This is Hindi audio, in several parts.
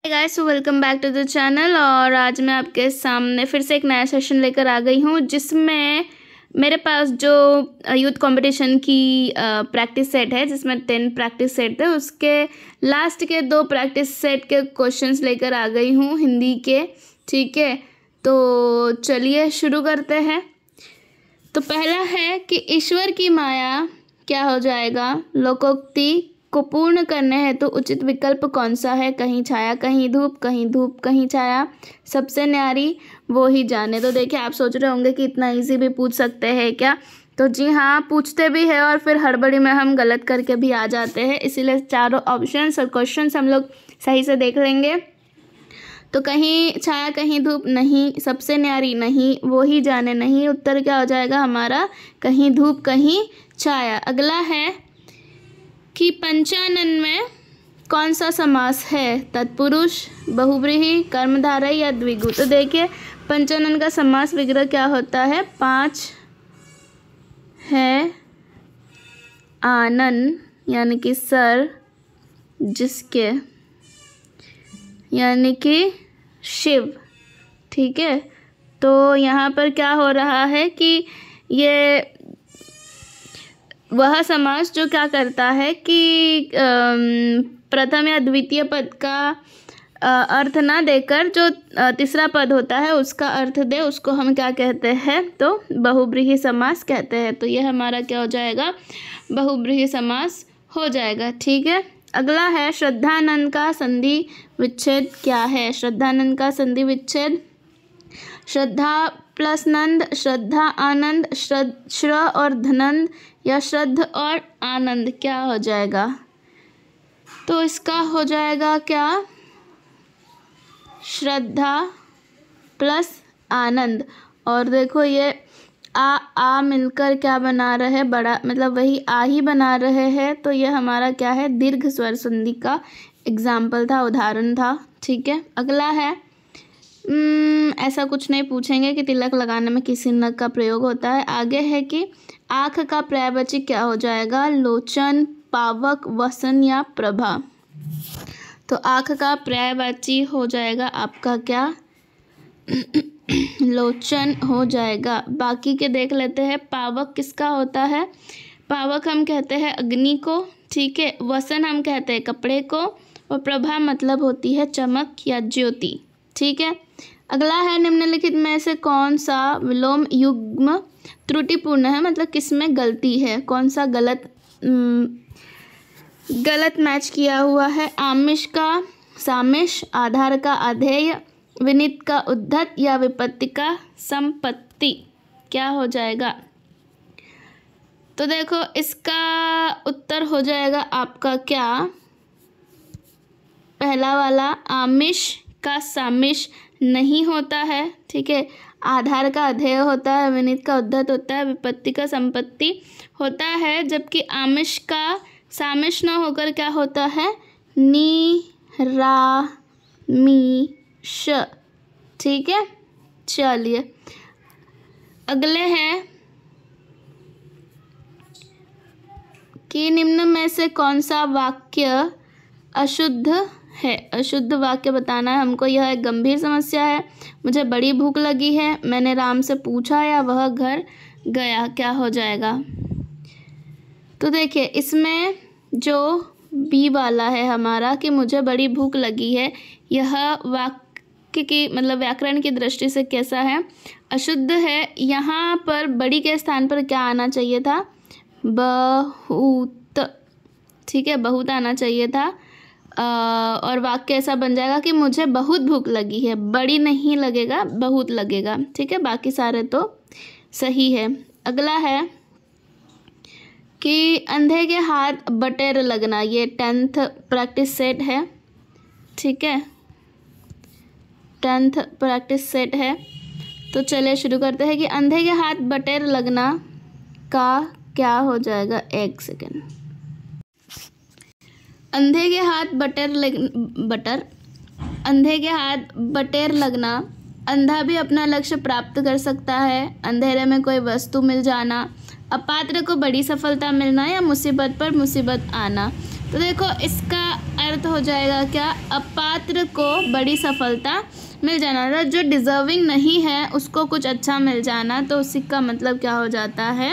Guys, welcome back to the channel. और आज मैं आपके सामने फिर से एक नया सेशन लेकर आ गई हूँ, जिसमें मेरे पास जो यूथ कंपटीशन की प्रैक्टिस सेट है, जिसमें 10 प्रैक्टिस सेट थे, उसके लास्ट के 2 प्रैक्टिस सेट के क्वेश्चंस लेकर आ गई हूँ हिंदी के। ठीक है, तो चलिए शुरू करते हैं। तो पहला है कि ईश्वर की माया क्या हो जाएगा। लोकोक्ति को पूर्ण करने हैं तो उचित विकल्प कौन सा है। कहीं छाया कहीं धूप, कहीं धूप कहीं छाया, सबसे न्यारी वो ही जाने। तो देखिए, आप सोच रहे होंगे कि इतना इजी भी पूछ सकते हैं क्या। तो जी हाँ, पूछते भी है और फिर हड़बड़ी में हम गलत करके भी आ जाते हैं। इसीलिए चारों ऑप्शंस और क्वेश्चंस हम लोग सही से देख लेंगे। तो कहीं छाया कहीं धूप नहीं, सबसे न्यारी नहीं, वो ही जाने नहीं। उत्तर क्या हो जाएगा हमारा, कहीं धूप कहीं छाया। अगला है कि पंचानन में कौन सा समास है। तत्पुरुष, बहुव्रीहि, कर्मधारय या द्विगु। तो देखिए, पंचानन का समास विग्रह क्या होता है। 5 है आनन यानी कि सर, जिसके यानी कि शिव। ठीक है, तो यहाँ पर क्या हो रहा है कि ये वह समास जो क्या करता है कि प्रथम या द्वितीय पद का अर्थ ना देकर जो तीसरा पद होता है उसका अर्थ दे, उसको हम क्या कहते हैं, तो बहुव्रीहि समास कहते हैं। तो ये हमारा क्या हो जाएगा, बहुव्रीहि समास हो जाएगा। ठीक है, अगला है श्रद्धानंद का संधि विच्छेद क्या है। श्रद्धानंद का संधि विच्छेद श्रद्धा प्लस नंद, श्रद्धा आनंद, श्र और धनंद या श्रद्ध और आनंद क्या हो जाएगा। तो इसका हो जाएगा क्या, श्रद्धा प्लस आनंद। और देखो, ये आ मिलकर क्या बना रहे हैं, बड़ा मतलब वही आ ही बना रहे हैं। तो ये हमारा क्या है, दीर्घ स्वर संधि का एग्जाम्पल था, उदाहरण था। ठीक है, अगला है ऐसा कुछ नहीं पूछेंगे कि तिलक लगाने में किसी नग का प्रयोग होता है। आगे है कि आँख का पर्यायवाची क्या हो जाएगा। लोचन, पावक, वसन या प्रभा। तो आँख का पर्यायवाची हो जाएगा आपका क्या, लोचन हो जाएगा। बाकी के देख लेते हैं। पावक किसका होता है, पावक हम कहते हैं अग्नि को। ठीक है, वसन हम कहते हैं कपड़े को, और प्रभा मतलब होती है चमक या ज्योति। ठीक है, अगला है निम्नलिखित में से कौन सा विलोम युग्म त्रुटिपूर्ण है, मतलब किसमें गलती है, कौन सा गलत मैच किया हुआ है। आमिष का सामिष, आधार का आधेय, विनित का उद्धत या विपत्ति का संपत्ति क्या हो जाएगा। तो देखो, इसका उत्तर हो जाएगा आपका क्या, पहला वाला। आमिष का सामिष नहीं होता है। ठीक है, आधार का अधेय होता है, विनित का उद्धत होता है, विपत्ति का संपत्ति होता है। जबकि आमिष का सामिष न होकर क्या होता है, नी रा मी श। ठीक है, चलिए अगले हैं कि निम्न में से कौन सा वाक्य अशुद्ध है। अशुद्ध वाक्य बताना है हमको। यह एक गंभीर समस्या है। मुझे बड़ी भूख लगी है, मैंने राम से पूछा या वह घर गया, क्या हो जाएगा। तो देखिए, इसमें जो बी वाला है हमारा कि मुझे बड़ी भूख लगी है, यह वाक्य की मतलब व्याकरण की दृष्टि से कैसा है, अशुद्ध है। यहाँ पर बड़ी के स्थान पर क्या आना चाहिए था, बहुत। ठीक है, बहुत आना चाहिए था। और वाक्य ऐसा बन जाएगा कि मुझे बहुत भूख लगी है, बड़ी नहीं लगेगा, बहुत लगेगा। ठीक है, बाकी सारे तो सही है। अगला है कि अंधे के हाथ बटेर लगना, ये 10th प्रैक्टिस सेट है। ठीक है, 10th प्रैक्टिस सेट है। तो चलिए शुरू करते हैं कि अंधे के हाथ बटेर लगना का क्या हो जाएगा। एक सेकेंड। अंधे के हाथ अंधे के हाथ बटेर लगना, अंधा भी अपना लक्ष्य प्राप्त कर सकता है। अंधेरे में कोई वस्तु मिल जाना, अपात्र को बड़ी सफलता मिलना या मुसीबत पर मुसीबत आना। तो देखो, इसका अर्थ हो जाएगा क्या, अपात्र को बड़ी सफलता मिल जाना, जो डिजर्विंग नहीं है उसको कुछ अच्छा मिल जाना, तो उसी का मतलब क्या हो जाता है,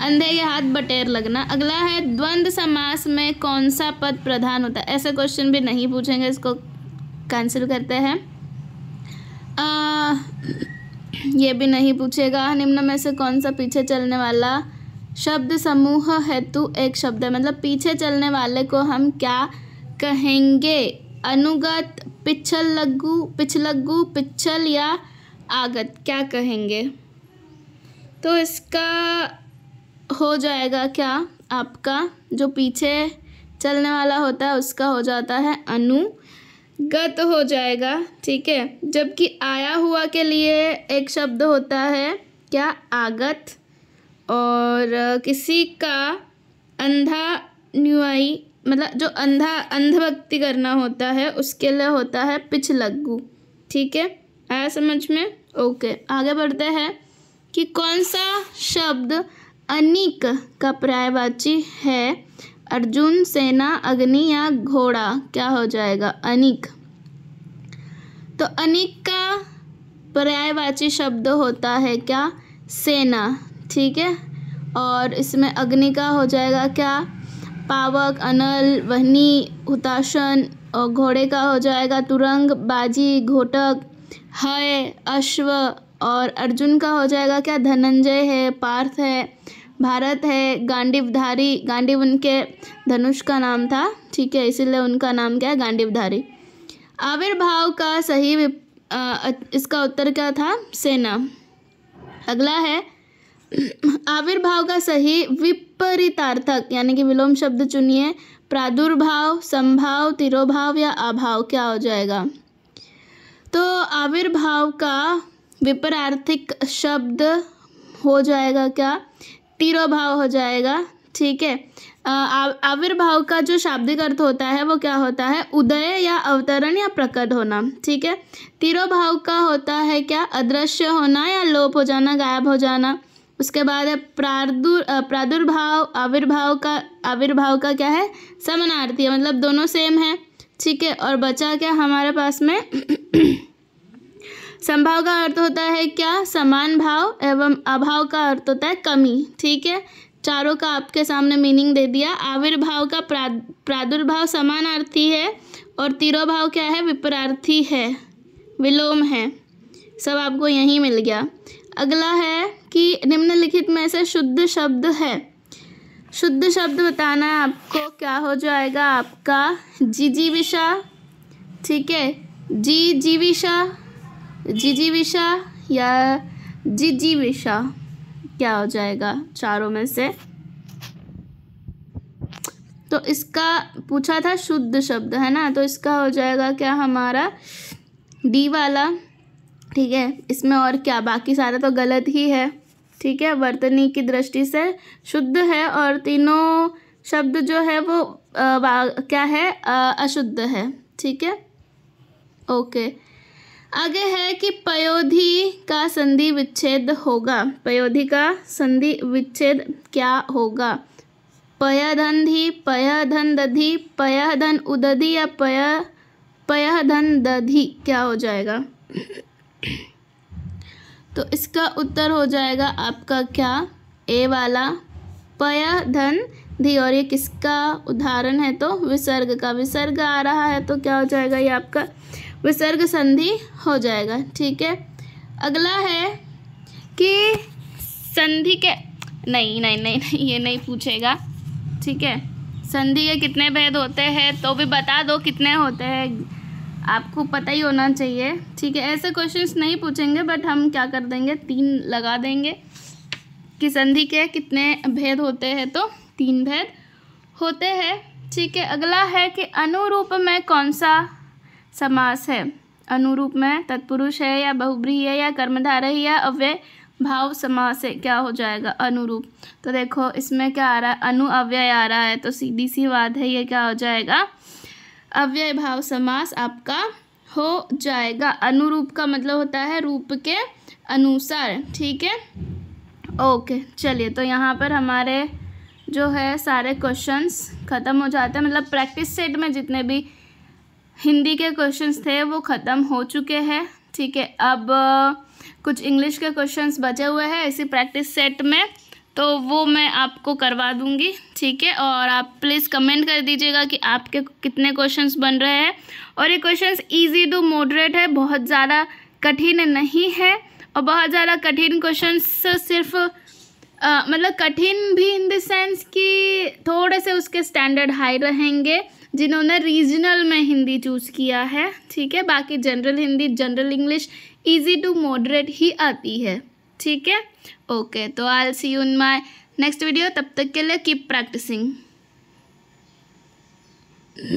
अंधे के हाथ बटेर लगना। अगला है द्वंद्व समास में कौन सा पद प्रधान होता है। ऐसे क्वेश्चन भी नहीं पूछेंगे, इसको कैंसिल करते हैं। ये भी नहीं पूछेगा। निम्न में से कौन सा पीछे चलने वाला शब्द समूह हेतु एक शब्द है, मतलब पीछे चलने वाले को हम क्या कहेंगे, अनुगत, पिछलग्गू, पिछलग्गू, पिछल या आगत, क्या कहेंगे। तो इसका हो जाएगा क्या, आपका जो पीछे चलने वाला होता है उसका हो जाता है अनुगत हो जाएगा, ठीक है। जबकि आया हुआ के लिए एक शब्द होता है क्या, आगत, और किसी का अंधा न्यायी, मतलब जो अंधभक्ति करना होता है उसके लिए होता है पिछलग्गू, ठीक है। आया समझ में, ओके। आगे बढ़ते हैं कि कौन सा शब्द अनिक का पर्यायवाची है, अर्जुन, सेना, अग्नि या घोड़ा, क्या हो जाएगा, अनिक। तो अनिक का पर्यायवाची शब्द होता है क्या, सेना, ठीक है। और इसमें अग्नि का हो जाएगा क्या, पावक, अनल, वहनी, हुताशन, और घोड़े का हो जाएगा तुरंग, बाजी, घोटक, है, अश्व, और अर्जुन का हो जाएगा क्या, धनंजय है, पार्थ है, भारत है, गांडीवधारी, गांडीव उनके धनुष का नाम था, ठीक है, इसीलिए उनका नाम क्या है, गांडीवधारी। आविर्भाव का सही इसका उत्तर क्या था, सेना। अगला है आविर्भाव का सही विपरीतार्थक यानी कि विलोम शब्द चुनिए, प्रादुर्भाव, संभाव, तिरोभाव या अभाव, क्या हो जाएगा। तो आविर्भाव का विपरीतार्थिक शब्द हो जाएगा क्या, तिरोभाव हो जाएगा, ठीक है। आविर्भाव का जो शाब्दिक अर्थ होता है वो क्या होता है, उदय या अवतरण या प्रकट होना, ठीक है। तिरोभाव का होता है क्या, अदृश्य होना या लोप हो जाना, गायब हो जाना। उसके बाद है प्रादुर्भाव, आविर्भाव का क्या है, समानार्थी है, मतलब दोनों सेम है, ठीक है। और बचा क्या हमारे पास में संभाव का अर्थ होता है क्या, समान भाव, एवं अभाव का अर्थ होता है कमी, ठीक है। चारों का आपके सामने मीनिंग दे दिया। आविर्भाव का प्रादुर्भाव समानार्थी है, और तिरोभाव क्या है, विपरार्थी है, विलोम है, सब आपको यहीं मिल गया। अगला है कि निम्नलिखित में से शुद्ध शब्द है, शुद्ध शब्द बताना है आपको, क्या हो जाएगा आपका, जिजीविषा, ठीक है, जीजीविषा, जिजीविषा या जिजीविषा, क्या हो जाएगा चारों में से। तो इसका पूछा था शुद्ध शब्द, है ना, तो इसका हो जाएगा क्या हमारा, डी वाला, ठीक है। इसमें और क्या, बाकी सारा तो गलत ही है, ठीक है। वर्तनी की दृष्टि से शुद्ध है, और तीनों शब्द जो है वो क्या है, अशुद्ध है, ठीक है, ओके। आगे है कि पयोधी का संधि विच्छेद होगा, पयोधी का संधि विच्छेद क्या होगा, पयधन धी, पयधन दधी, पयधन उदधी या पयधन दधी, क्या हो जाएगा। तो इसका उत्तर हो जाएगा आपका क्या, ए वाला, पयधन धी। और ये किसका उदाहरण है, तो विसर्ग का, विसर्ग आ रहा है तो क्या हो जाएगा, ये आपका विसर्ग संधि हो जाएगा, ठीक है। अगला है कि संधि के नहीं ये नहीं पूछेगा, ठीक है। संधि के कितने भेद होते हैं तो भी बता दो कितने होते हैं, आपको पता ही होना चाहिए, ठीक है। ऐसे क्वेश्चंस नहीं पूछेंगे, बट हम क्या कर देंगे, 3 लगा देंगे कि संधि के कितने भेद होते हैं, तो 3 भेद होते हैं, ठीक है। अगला है कि अनुरूप में कौन सा समास है, अनुरूप में तत्पुरुष है या बहुब्रीहि है या कर्मधारय या अव्यय भाव समास है, क्या हो जाएगा, अनुरूप। तो देखो इसमें क्या आ रहा है, अनु अव्यय आ रहा है, तो सीधी सी बात है ये क्या हो जाएगा, अव्यय भाव समास आपका हो जाएगा। अनुरूप का मतलब होता है रूप के अनुसार, ठीक है, ओके। चलिए तो यहाँ पर हमारे जो है सारे क्वेश्चंस ख़त्म हो जाते हैं। मतलब प्रैक्टिस सेट में जितने भी हिंदी के क्वेश्चंस थे वो ख़त्म हो चुके हैं। ठीक है, अब कुछ इंग्लिश के क्वेश्चंस बचे हुए हैं इसी प्रैक्टिस सेट में, तो वो मैं आपको करवा दूंगी। ठीक है, और आप प्लीज़ कमेंट कर दीजिएगा कि आपके कितने क्वेश्चंस बन रहे हैं। और ये क्वेश्चंस इजी टू मॉडरेट है, बहुत ज़्यादा कठिन नहीं है। और बहुत ज़्यादा कठिन क्वेश्चंस सिर्फ मतलब कठिन भी इन द सेंस कि थोड़े से उसके स्टैंडर्ड हाई रहेंगे जिन्होंने रीजनल में हिंदी चूज़ किया है। ठीक है, बाकी general Hindi, general English easy to moderate ही आती है। ठीक है, ओके, तो I will see you in my next video. तब तक के लिए कीप प्रैक्टिसिंग।